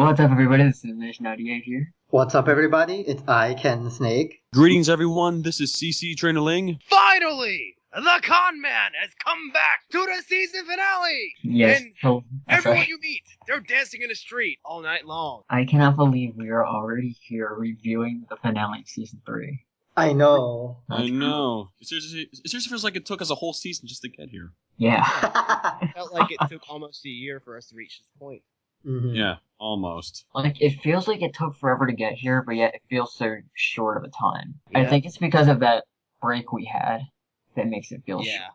What's up, everybody? This is Mission98 here. What's up, everybody? It's ICanSnake. Greetings, everyone. This is CC Trainor-Ling. Finally, the con man has come back to the season finale. Yes, And everyone you meet, they're dancing in the street all night long. I cannot believe we are already here reviewing the finale of Season 3. I know. I know. It seriously feels like it took us a whole season just to get here. Yeah. It felt like it took almost a year for us to reach this point. Mm-hmm. Yeah, almost. Like, it feels like it took forever to get here, but yet it feels so short of a time. Yeah. I think it's because of that break we had that makes it feel short.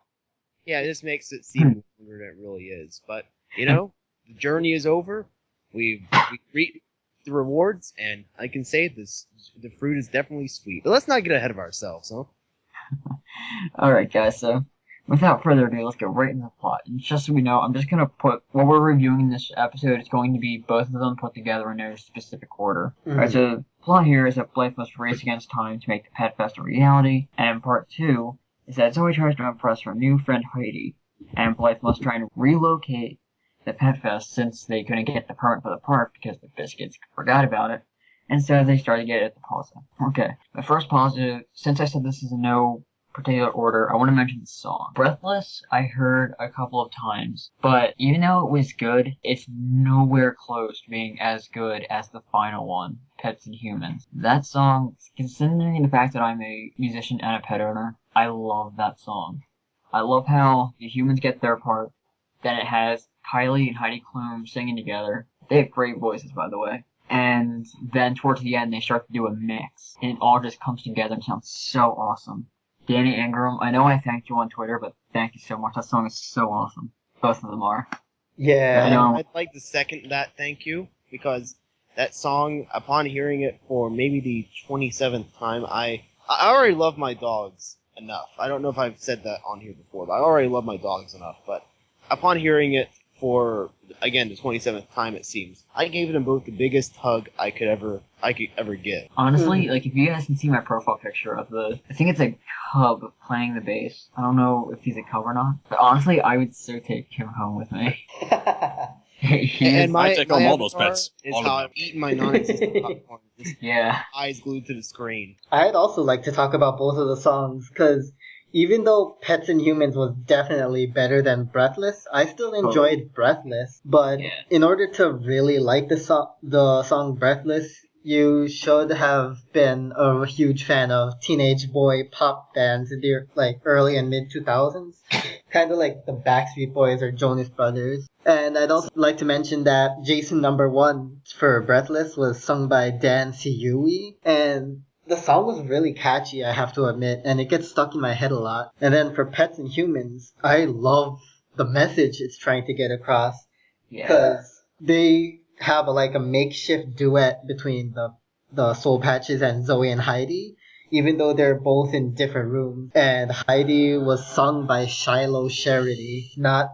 Yeah, this makes it seem longer than it really is. But, you know, the journey is over. We reaped the rewards, and I can say the fruit is definitely sweet. But let's not get ahead of ourselves, huh? Alright, guys, so without further ado, let's get right into the plot. And just so we know, I'm just going to put what we're reviewing in this episode is going to be both of them put together in no specific order. Mhm. Alright, so the plot here is that Blythe must race against time to make the Pet Fest a reality, and part 2 is that Zoe tries to impress her new friend Heidi, and Blythe must try and relocate the Pet Fest since they couldn't get the permit for the park because the Biscuits forgot about it, and so they started to get it at the positive. Okay, the first positive, since I said this is in no particular order, I want to mention the song. Breathless, I heard a couple of times, but even though it was good, it's nowhere close to being as good as the final one, Pets and Humans. That song, considering the fact that I'm a musician and a pet owner, I love that song. I love how the humans get their part, then it has Kylie and Heidi Klum singing together. They have great voices, by the way. And then towards the end, they start to do a mix, and it all just comes together and sounds so awesome. Danny Ingram, I know I thanked you on Twitter, but thank you so much. That song is so awesome. Both of them are. Yeah. I know. I'd like to second that thank you, because that song, upon hearing it for maybe the 27th time, I already love my dogs enough. I don't know if I've said that on here before, but I already love my dogs enough. But upon hearing it for, again, the 27th time, it seems, I gave them both the biggest hug I could ever give. Honestly, like, if you guys can see my profile picture of I think it's a cub playing the bass. I don't know if he's a cub or not, but honestly, I would so take him home with me. And I take home all those avatar pets. is All of how them. I've eaten my non-existent popcorn. Just Yeah. eyes glued to the screen. I'd also like to talk about both of the songs, because even though Pets and Humans was definitely better than Breathless, I still enjoyed Breathless. But Yeah. in order to really like the song Breathless, you should have been a huge fan of teenage boy pop bands in the early and mid 2000s, kind of like the Backstreet Boys or Jonas Brothers. And I'd also like to mention that Jason #1 for Breathless was sung by Dan Siyui, and the song was really catchy, I have to admit, and it gets stuck in my head a lot. And then for Pets and Humans, I love the message it's trying to get across, Yeah. because they have a makeshift duet between the Soul Patches and Zoe and Heidi, even though they're both in different rooms. And Heidi was sung by Shiloh Charity, not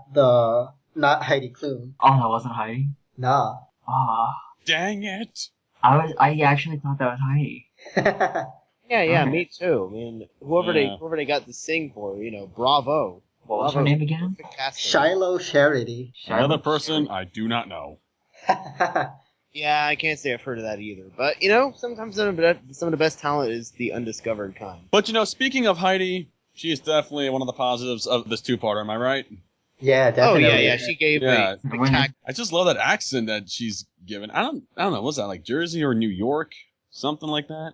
Heidi Klum. Oh, that wasn't Heidi? Nah. Ah. Dang it! I actually thought that was Heidi. Yeah, Okay. me too. I mean, whoever they got to sing for, bravo. What was her Bravo. name again? Perfect casting. Shiloh Charity. Another person I do not know. Yeah, I can't say I've heard of that either. But sometimes some of the best talent is the undiscovered kind. But speaking of Heidi, she is definitely one of the positives of this two-parter, am I right? Yeah, definitely. Oh yeah. She gave Yeah. a spectacular. I just love that accent that she's given. I don't know, what's that, like Jersey or New York? Something like that?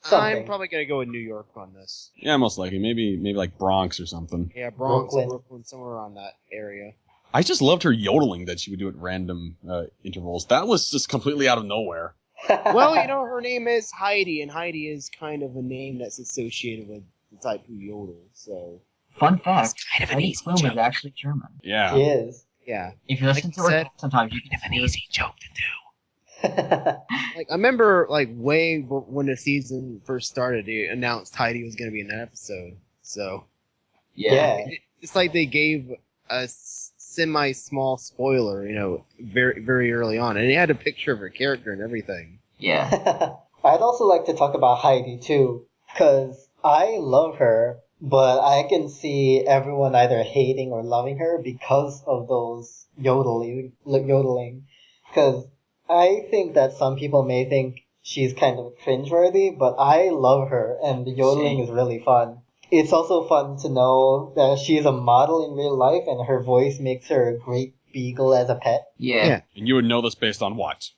Something. I'm probably gonna go with New York on this. Yeah, most likely. Maybe like Bronx or something. Yeah, Bronx, Brooklyn. Brooklyn, somewhere around that area. I just loved her yodeling that she would do at random intervals. That was just completely out of nowhere. Well, her name is Heidi, and Heidi is kind of a name that's associated with the type who yodel. So Fun fact, It's kind of an Heidi easy Klum joke. is actually German. Yeah. He is. yeah, If you listen Like to you her said, sometimes, you can kind of an hear easy joke to do. Like I remember, when the season first started, they announced Heidi was going to be in that episode. So Yeah. it's like they gave a semi-small spoiler, very very early on, and it had a picture of her character and everything. Yeah. I'd also like to talk about Heidi too, because I love her, but I can see everyone either hating or loving her because of those yodeling. Because I think that some people may think she's kind of cringeworthy, but I love her, and the yodeling Same. is really fun. It's also fun to know that she's a model in real life, and her voice makes her a great beagle as a pet. Yeah. And you would know this based on what?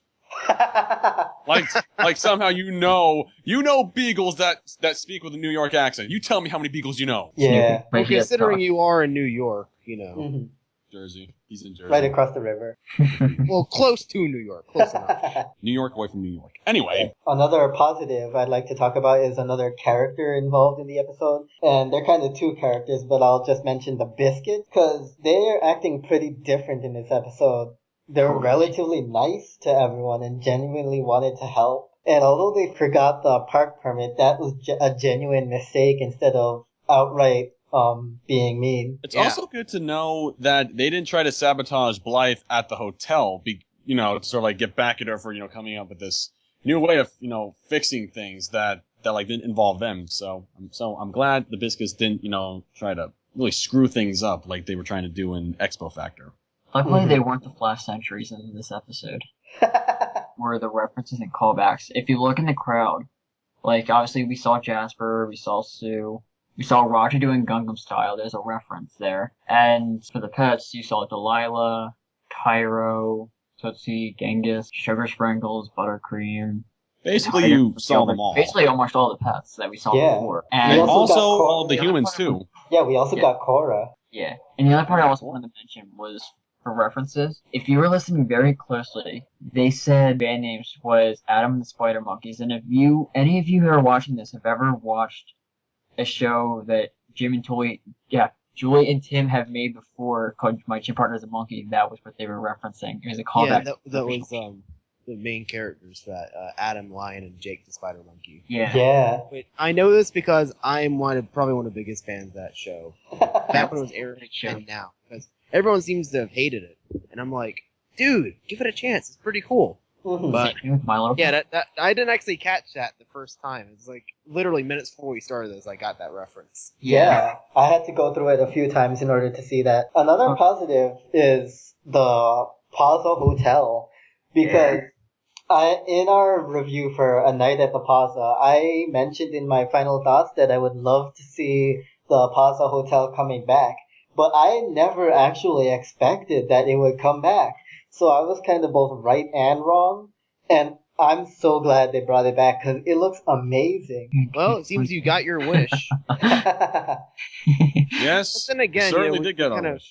Like somehow you know beagles that speak with a New York accent. You tell me how many beagles you know. Yeah. Well, Right here, considering talk. you are in New York, you know. Mhm. Jersey. He's in Jersey. Right across the river. Well, close to New York. Close enough. New York away from New York. Anyway, Another positive I'd like to talk about is another character involved in the episode. And they're kind of two characters, but I'll just mention the Biscuits, because they're acting pretty different in this episode. They're Correct. relatively nice to everyone and genuinely wanted to help. And although they forgot the park permit, that was a genuine mistake instead of outright being mean. it's Yeah. also good to know that they didn't try to sabotage Blythe at the hotel, to sort of like get back at her for, coming up with this new way of, fixing things that like didn't involve them. So I'm glad the Biscuits didn't, try to really screw things up like they were trying to do in Expo Factor. Luckily, they weren't the Flash Sentries in this episode, where the references and callbacks. If you look in the crowd, like, obviously we saw Jasper, we saw Sue, we saw Roger doing Gangnam Style, there's a reference there. And for the pets, you saw Delilah, Cairo, Tootsie, Genghis, Sugar Sprinkles, Buttercream. Basically, you saw them all. Basically, almost all the pets that we saw Yeah. before. And We And also also got Cor- all the humans, too. Yeah, we also Yeah. got Cora. yeah, and the other part I also wanted to mention was for references. If you were listening very closely, they said band names was Adam and the Spider Monkeys. And if any of you who are watching this have ever watched a show that Julie and Tim have made before called My Gym Partner's a Monkey, that was what they were referencing. It was a Yeah, callback. that was the main characters for that. Adam Lion and Jake the Spider Monkey. Yeah. But I know this because I'm probably one of the biggest fans of that show. Back when it was airing and now. Because everyone seems to have hated it. And I'm like, dude, give it a chance. It's pretty cool. Mhm. But Same with Milo. yeah, that I didn't actually catch that the first time. It's like literally minutes before we started this, I got that reference. Yeah, I had to go through it a few times in order to see that. Another positive is the Plaza Hotel, because in our review for A Night at the Plaza, I mentioned in my final thoughts that I would love to see the Plaza Hotel coming back, but I never actually expected that it would come back. So I was kind of both right and wrong, and I'm so glad they brought it back because it looks amazing. Well, it seems you got your wish. Yes, But then again, certainly we did get kind on of,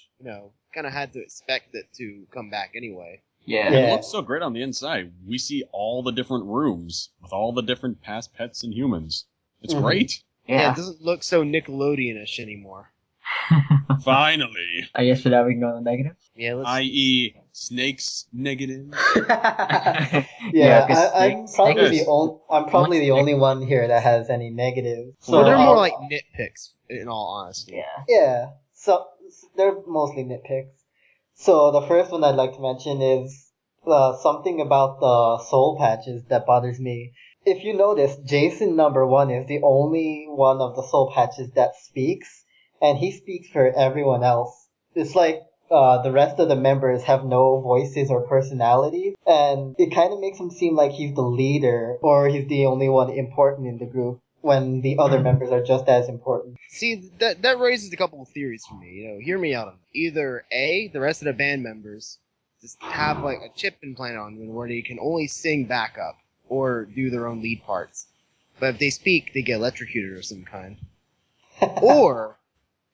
kind of had to expect it to come back anyway. Yeah. And Yeah. it looks so great on the inside. We see all the different rooms with all the different past pets and humans. It's Mhm. great. Yeah, it doesn't look so Nickelodeon-ish anymore. Finally. I guess for that we can go on the negatives. Yeah, let's. I.e., snakes negative. Yeah, 'cause I'm snakes- probably snakes- I'm probably the only one here that has any negatives. So Well, they're more I'll- like nitpicks, in all honesty. Yeah. Yeah, so they're mostly nitpicks. So the first one I'd like to mention is something about the soul patches that bothers me. If you notice, Jason number 1 is the only one of the soul patches that speaks, and he speaks for everyone else. It's like the rest of the members have no voices or personality, and it kind of makes him seem like he's the leader or he's the only one important in the group when the other members are just as important. See, that raises a couple of theories for me. Hear me out on it. Either A, the rest of the band members just have like a chip implanted on them where they can only sing backup or do their own lead parts. But if they speak, they get electrocuted or some kind. Or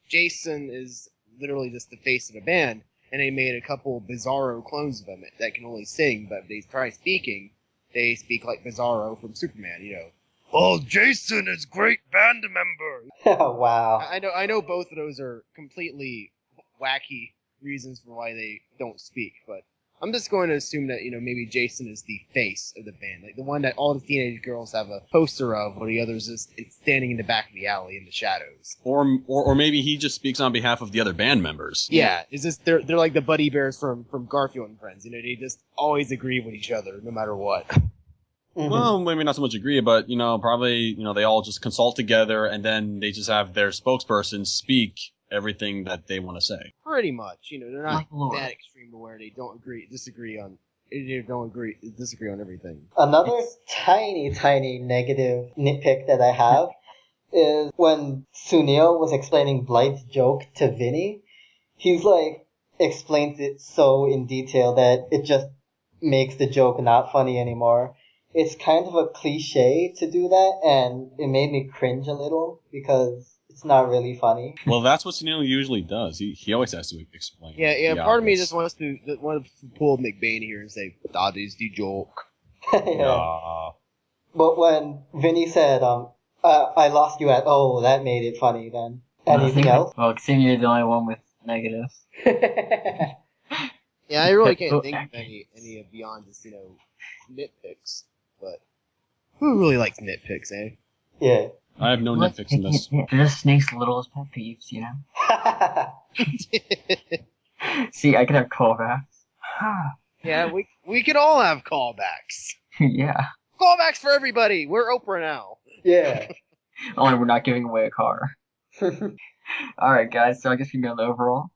Jason is literally just the face of the band, and they made a couple Bizarro clones of him that can only sing, but if they try speaking, they speak like Bizarro from Superman, Oh, Jason is great band member. Wow. I know both of those are completely wacky reasons for why they don't speak, but I'm just going to assume that, maybe Jason is the face of the band. Like the one that all the teenage girls have a poster of, while the others is standing in the back of the alley in the shadows. Or maybe he just speaks on behalf of the other band members. Yeah, it's just they're like the buddy bears from Garfield and Friends. They just always agree with each other no matter what. Mhm. Well, maybe not so much agree, but, probably, they all just consult together and then they just have their spokesperson speak everything that they want to say. Pretty much, they're not Like Laura. that extreme to where they don't disagree on don't disagree on everything. Another tiny negative nitpick that I have is when Sunil was explaining Blythe's joke to Vinny, he's like, explains it so in detail that it just makes the joke not funny anymore. It's kind of a cliche to do that, and it made me cringe a little because it's not really funny. Well, that's what Sunil usually does. He always has to explain. Yeah. the Part of me obvious. just wants to pull McBain here and say, "That is the joke." Yeah. But when Vinny said, I lost you at, oh, that made it funny then. Anything else? Well, seeing you're the only one with negatives. Yeah, I really can't think of any beyond just, nitpicks. But who really likes nitpicks, eh? Yeah. I have no nitpicks in this. They're just Snake's littlest pet peeves, you know? See, I could have callbacks. Yeah, we can all have callbacks. Yeah. Callbacks for everybody. We're Oprah now. Yeah. Only we're not giving away a car. Alright, guys, so I guess we can go to the overall.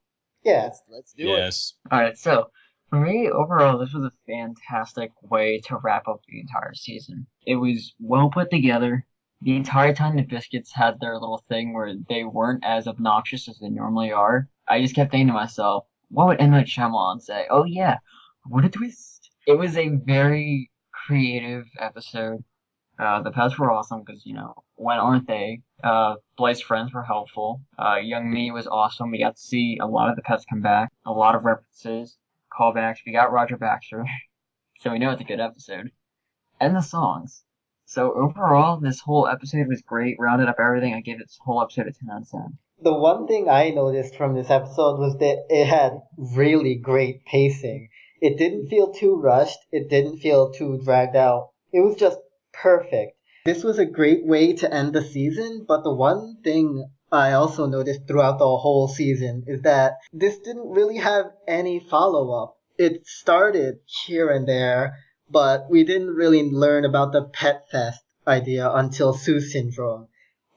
Yeah. Let's do it. Yes. Alright, so for me, overall, this was a fantastic way to wrap up the entire season. It was well put together. The entire time the Biscuits had their little thing where they weren't as obnoxious as they normally are, I just kept thinking to myself, what would M. Night Shyamalan say? Oh yeah, what a twist. It was a very creative episode. The pets were awesome because, when aren't they? Blythe's friends were helpful. Young Me was awesome. We got to see a lot of the pets come back. A lot of references, callbacks. We got Roger Baxter. So we know it's a good episode. And the songs. So overall, this whole episode was great. Rounded up everything. I gave this whole episode a 10 out of 10. The one thing I noticed from this episode was that it had really great pacing. It didn't feel too rushed. It didn't feel too dragged out. It was just perfect. This was a great way to end the season, but the one thing I also noticed throughout the whole season is that this didn't really have any follow-up. It started here and there, but we didn't really learn about the Pet Fest idea until Sue Syndrome.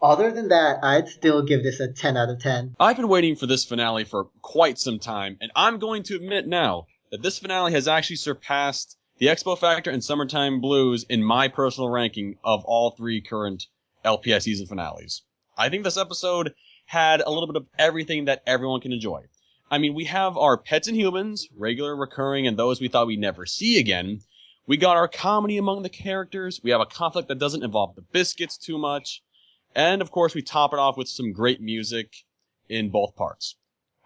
Other than that, I'd still give this a 10 out of 10. I've been waiting for this finale for quite some time, and I'm going to admit now that this finale has actually surpassed the Expo Factor and Summertime Blues in my personal ranking of all three current LPS season finales. I think this episode had a little bit of everything that everyone can enjoy. I mean, we have our pets and humans, regular, recurring, and those we thought we'd never see again. We got our comedy among the characters. We have a conflict that doesn't involve the Biscuits too much. And, of course, we top it off with some great music in both parts.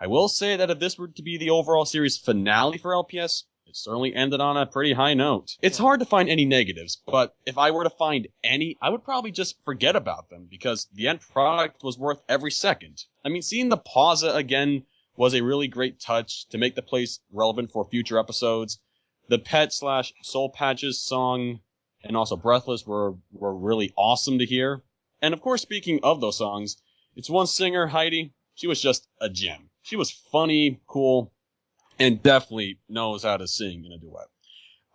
I will say that if this were to be the overall series finale for LPS, it certainly ended on a pretty high note. It's hard to find any negatives, but if I were to find any, I would probably just forget about them, because the end product was worth every second. I mean, seeing the Pausa again was a really great touch to make the place relevant for future episodes. The Pet/Soul Patches song and also Breathless were really awesome to hear. And of course, speaking of those songs, it's one singer, Heidi. She was just a gem. She was funny, cool, and definitely knows how to sing in a duet.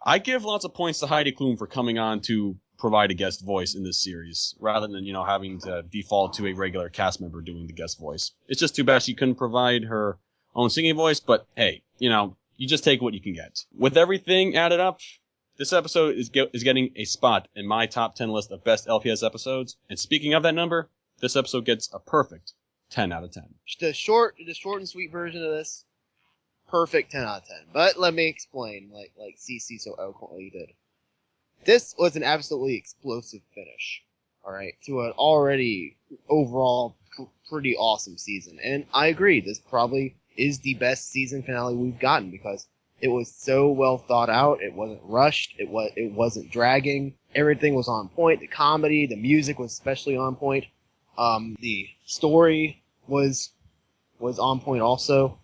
I give lots of points to Heidi Klum for coming on to provide a guest voice in this series, rather than, having to default to a regular cast member doing the guest voice. It's just too bad she couldn't provide her own singing voice, but hey, you just take what you can get. With everything added up, this episode is getting a spot in my top 10 list of best LPS episodes. And speaking of that number, this episode gets a perfect 10 out of 10. The short and sweet version of this, perfect 10 out of 10. But let me explain, like CC so eloquently did. This was an absolutely explosive finish, alright, to an already overall pretty awesome season. And I agree, this probably is the best season finale we've gotten, because it was so well thought out. It wasn't rushed. It wasn't dragging. Everything was on point. The comedy, the music was especially on point. The story was on point also,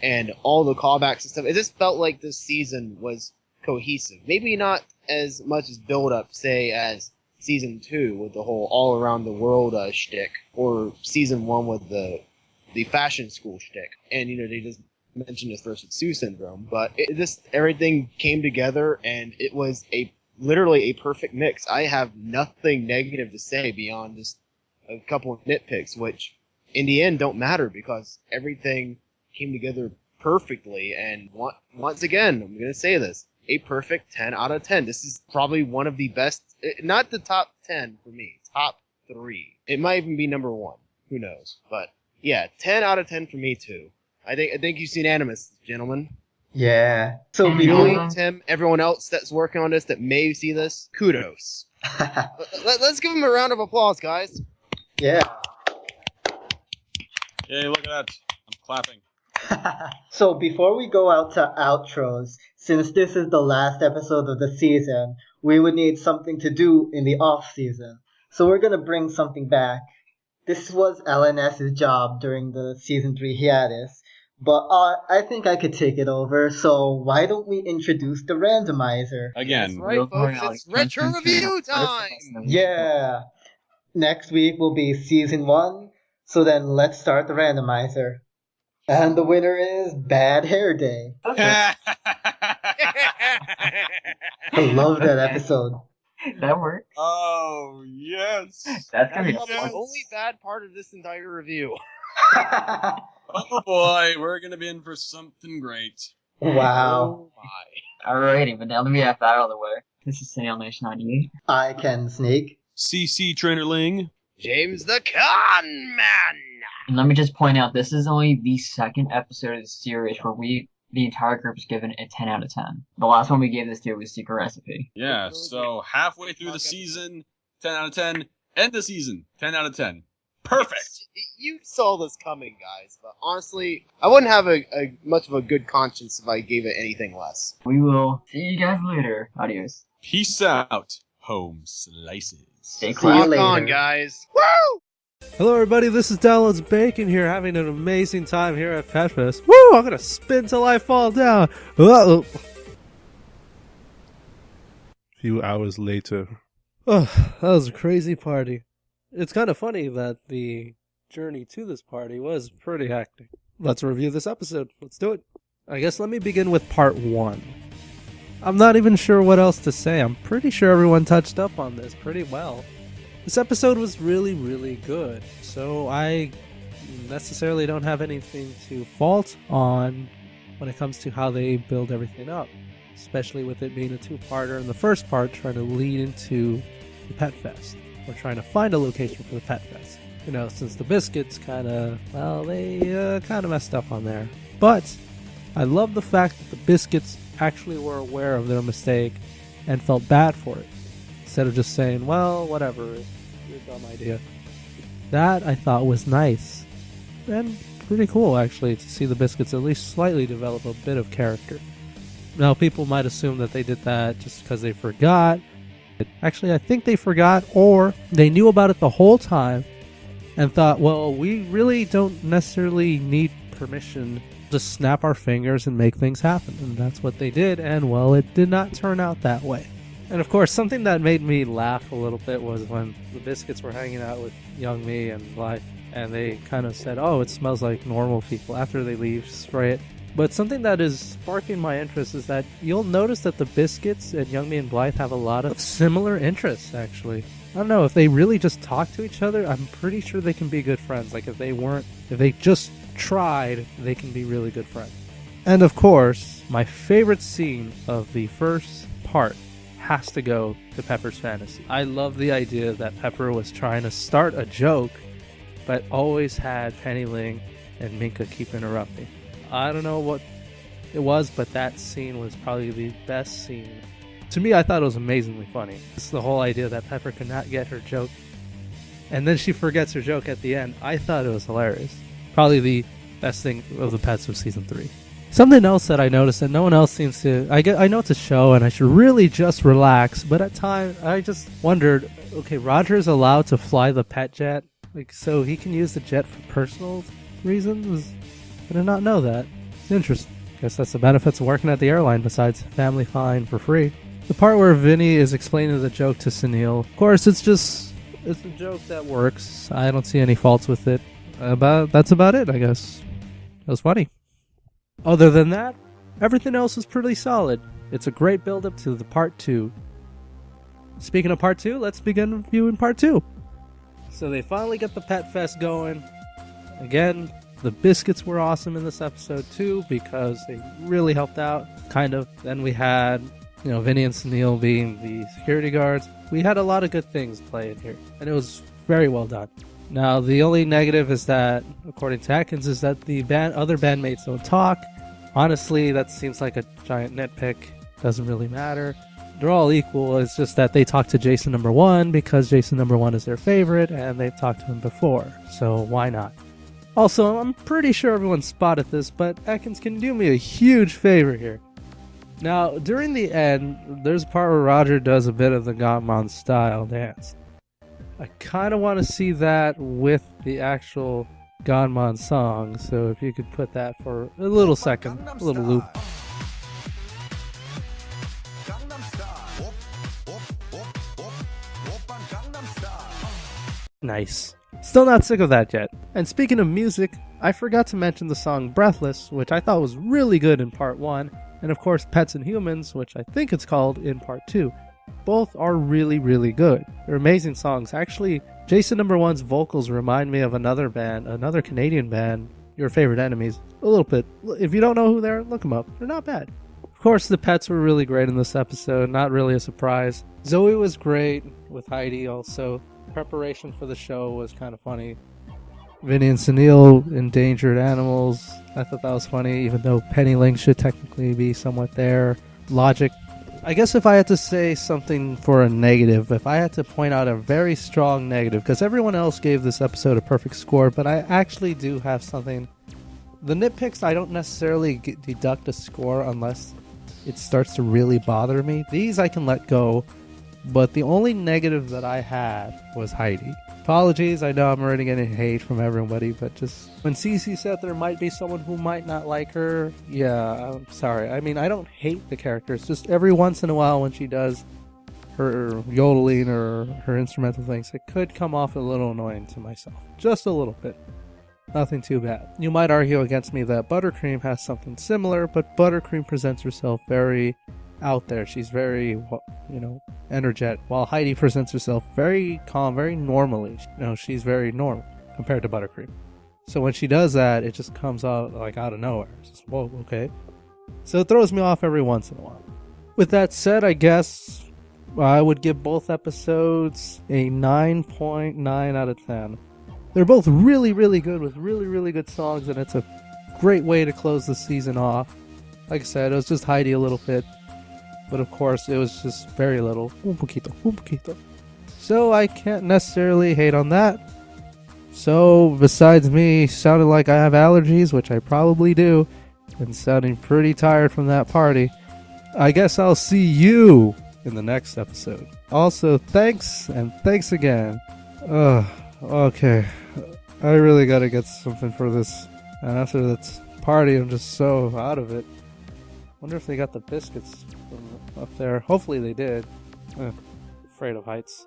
and all the callbacks and stuff. It just felt like this season was cohesive. Maybe not as much as build up, say, as season 2 with the whole all around the world shtick, or season 1 with the fashion school shtick. And they just mentioned this versus Sue Syndrome, but everything came together, and it was literally a perfect mix. I have nothing negative to say beyond just a couple of nitpicks, which in the end don't matter, because everything came together perfectly. And once again, I'm going to say this, a perfect 10 out of 10. This is probably one of the best, not the top 10 for me, top 3. It might even be number 1. Who knows? But yeah, 10 out of 10 for me too. I think you see unanimous, gentlemen. Yeah. So Julie, Tim, everyone else that's working on this that may see this, kudos. Let's give them a round of applause, guys. Yeah. Yay, look at that. I'm clapping. So before we go out to outros, since this is the last episode of the season, we would need something to do in the off season. So we're gonna bring something back. This was LNS's job during the season 3 hiatus, but I think I could take it over. So why don't we introduce the randomizer? Again. That's right, folks. It's retro review time. Yeah. Next week will be season 1. So then let's start the randomizer. And the winner is Bad Hair Day. I love that episode. That works. Oh, yes. That's gonna be That's fun. the only bad part of this entire review. Oh boy, we're gonna be in for something great. Wow. Oh my. Alrighty, but now that we have that out of the way, this is Snail Nation 98. ICanSnake. CC Trainor-Ling. James the Con Man. And let me just point out, this is only the second episode of the series where the entire group is given a 10 out of 10. The last one we gave this to was Secret Recipe. Yeah, so halfway through the season, 10 out of 10. End the season, 10 out of 10. Perfect! You saw this coming, guys, but honestly, I wouldn't have a much of a good conscience if I gave it anything less. We will see you guys later. Adios. Peace out, home slices. Stay See you classy. Rock later. on, guys. Woo! Hello everybody, this is Downloads Bacon here, having an amazing time here at Pet Fest. Woo! I'm gonna spin till I fall down. Uh-oh. A few hours later. Oh, that was a crazy party. It's kind of funny that the journey to this party was pretty hectic. Let's review this episode. Let's do it. I guess let me begin with part 1. I'm not even sure what else to say. I'm pretty sure everyone touched up on this pretty well. This episode was really, really good, so I necessarily don't have anything to fault on when it comes to how they build everything up, especially with it being a 2-parter and the first part trying to lead into the Pet Fest. We're trying to find a location for the Pet Fest. You know, since the Biscuits they kind of messed up on there. But I love the fact that the Biscuits actually were aware of their mistake and felt bad for it. Instead of just saying, well, whatever, it's your dumb idea. That, I thought, was nice. And pretty cool, actually, to see the Biscuits at least slightly develop a bit of character. Now, people might assume that they did that just because they forgot. Actually, I think they forgot, or they knew about it the whole time and thought, well, we really don't necessarily need permission. Just snap our fingers and make things happen. And that's what they did, and, well, it did not turn out that way. And of course, something that made me laugh a little bit was when the Biscuits were hanging out with Young Me and Blythe, and they kind of said, oh, it smells like normal people. After they leave, spray it. But something that is sparking my interest is that you'll notice that the Biscuits and Young Me and Blythe have a lot of similar interests, actually. I don't know, if they really just talk to each other, I'm pretty sure they can be good friends. Like, if they just tried, they can be really good friends. And of course, my favorite scene of the first part has to go to Pepper's fantasy. I love the idea that Pepper was trying to start a joke, but always had Penny Ling and Minka keep interrupting. I don't know what it was, but that scene was probably the best scene. To me, I thought it was amazingly funny. It's the whole idea that Pepper could not get her joke, and then she forgets her joke at the end. I thought it was hilarious. Probably the best thing of the Pets of Season 3. Something else that I noticed that no one else seems to... I know it's a show and I should really just relax, but at times I just wondered, okay, Roger's allowed to fly the pet jet, like, so he can use the jet for personal reasons? I did not know that. It's interesting. Guess that's the benefits of working at the airline besides family flying for free. The part where Vinny is explaining the joke to Sunil, of course, it's a joke that works. I don't see any faults with it. That's about it, I guess. It was funny. Other than that, everything else is pretty solid. It's a great build-up to the part 2. Speaking of part 2, let's begin reviewing part 2. So they finally get the Pet Fest going. Again, the Biscuits were awesome in this episode too because they really helped out, kind of. Then we had Vinny and Sunil being the security guards. We had a lot of good things playing here, and it was very well done. Now, the only negative is that, according to Atkins, is that the other bandmates don't talk. Honestly, that seems like a giant nitpick. Doesn't really matter. They're all equal. It's just that they talk to Jason number 1 because Jason number 1 is their favorite, and they've talked to him before. So why not? Also, I'm pretty sure everyone spotted this, but Atkins can do me a huge favor here. Now, during the end, there's a part where Roger does a bit of the Ganmon style dance. I kind of want to see that with the actual Ganmon song, so if you could put that for a little second, a little loop. Nice. Still not sick of that yet. And speaking of music, I forgot to mention the song Breathless, which I thought was really good in part 1, and of course Pets and Humans, which I think it's called, in part 2. Both are really, really good. They're amazing songs. Actually, Jason number 1's vocals remind me of another band, another Canadian band, Your Favorite Enemies. A little bit. If you don't know who they are, look them up. They're not bad. Of course, the pets were really great in this episode. Not really a surprise. Zoe was great, with Heidi also. Preparation for the show was kind of funny. Vinny and Sunil, endangered animals. I thought that was funny, even though Penny-Ling should technically be somewhat there. Logic. I guess if I had to say something for a negative, if I had to point out a very strong negative, because everyone else gave this episode a perfect score, but I actually do have something. The nitpicks, I don't necessarily deduct a score unless it starts to really bother me. These I can let go. But the only negative that I had was Heidi. Apologies, I know I'm already getting hate from everybody, but just when Cece said there might be someone who might not like her, yeah, I'm sorry. I mean, I don't hate the character. It's just every once in a while when she does her yodeling or her instrumental things, it could come off a little annoying to myself. Just a little bit. Nothing too bad. You might argue against me that Buttercream has something similar, but Buttercream presents herself very out there. She's very, energetic, while Heidi presents herself very calm, very normally. She's very normal compared to Buttercream. So when she does that, it just comes out like out of nowhere. It's just, whoa, okay. So it throws me off every once in a while. With that said, I guess I would give both episodes a 9.9 out of 10. They're both really, really good with really, really good songs, and it's a great way to close the season off. Like I said, it was just Heidi a little bit. But of course, it was just very little. Un poquito, un poquito. So I can't necessarily hate on that. So, besides me sounding like I have allergies, which I probably do, and sounding pretty tired from that party, I guess I'll see you in the next episode. Also, thanks, and thanks again. Okay. I really gotta get something for this. And after that party, I'm just so out of it. Wonder if they got the biscuits from up there. Hopefully they did. Afraid of heights.